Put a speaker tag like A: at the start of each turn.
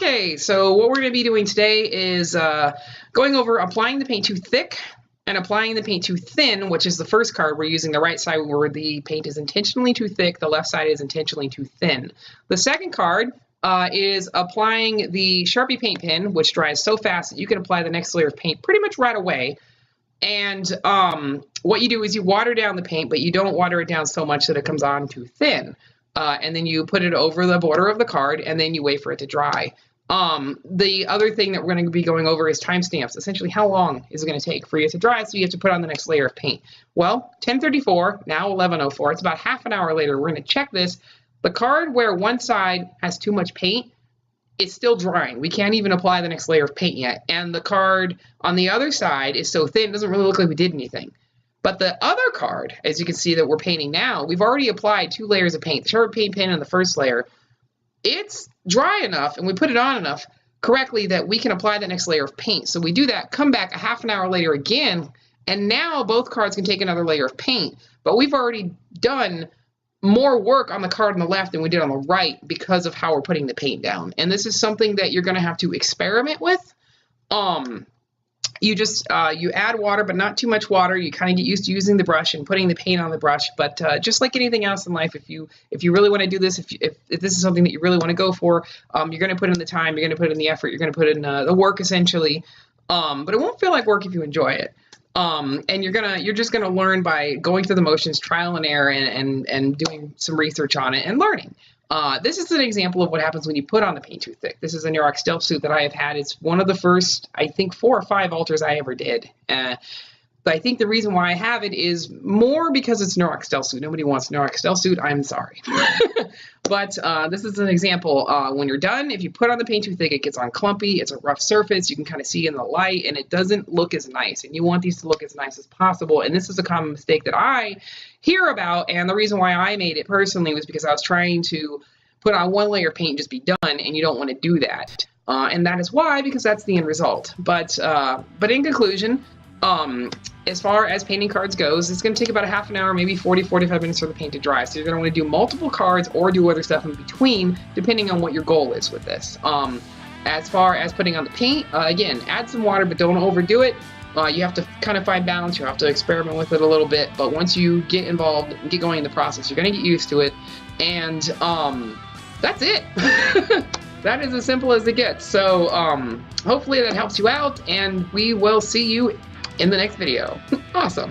A: Okay, so what we're going to be doing today is going over applying the paint too thick and applying the paint too thin, which is the first card. We're using the right side where the paint is intentionally too thick, the left side is intentionally too thin. The second card is applying the Sharpie paint pen, which dries so fast that you can apply the next layer of paint pretty much right away. And what you do is you water down the paint, but you don't water it down so much that it comes on too thin. And then you put it over the border of the card, and then you wait for it to dry. The other thing that we're going to be going over is timestamps. Essentially, how long is it going to take for you to dry, so you have to put on the next layer of paint? Well, 10:34, now 11:04. It's about half an hour later. We're going to check this. The card where one side has too much paint is still drying. We can't even apply the next layer of paint yet. And the card on the other side is so thin, it doesn't really look like we did anything. But the other card, as you can see that we're painting now, we've already applied 2 layers of paint. The Sharpie paint pen on the first layer, it's dry enough and we put it on enough correctly that we can apply the next layer of paint. So we do that, come back a half an hour later again, and now both cards can take another layer of paint. But we've already done more work on the card on the left than we did on the right because of how we're putting the paint down. And this is something that you're going to have to experiment with. You just you add water, but not too much water. You kind of get used to using the brush and putting the paint on the brush. But just like anything else in life, if you really want to do this, if this is something that you really want to go for, you're going to put in the time, you're going to put in the effort, you're going to put in the work essentially. But it won't feel like work if you enjoy it. And you're just gonna learn by going through the motions, trial and error, and doing some research on it and learning. This is an example of what happens when you put on the paint too thick. This is a Norok Stealth suit that I have had. It's one of the first, I think, 4 or 5 alters I ever did. But I think the reason why I have it is more because it's Norok Stealth suit. Nobody wants Norok Stealth suit. I'm sorry. But this is an example. When you're done, if you put on the paint too thick, it gets on clumpy. It's a rough surface. You can kind of see in the light, and it doesn't look as nice. And you want these to look as nice as possible. And this is a common mistake that I hear about. And the reason why I made it personally was because I was trying to put on 1 layer of paint and just be done, and you don't want to do that. And that is why, because that's the end result. But in conclusion, as far as painting cards goes, it's going to take about a half an hour, maybe 40-45 minutes for the paint to dry. So you're going to want to do multiple cards or do other stuff in between, depending on what your goal is with this. As far as putting on the paint, again, add some water, but don't overdo it. You have to kind of find balance. You have to experiment with it a little bit. But once you get involved and get going in the process, you're going to get used to it. And that's it. That is as simple as it gets. So hopefully that helps you out, and we will see you in the next video. Awesome.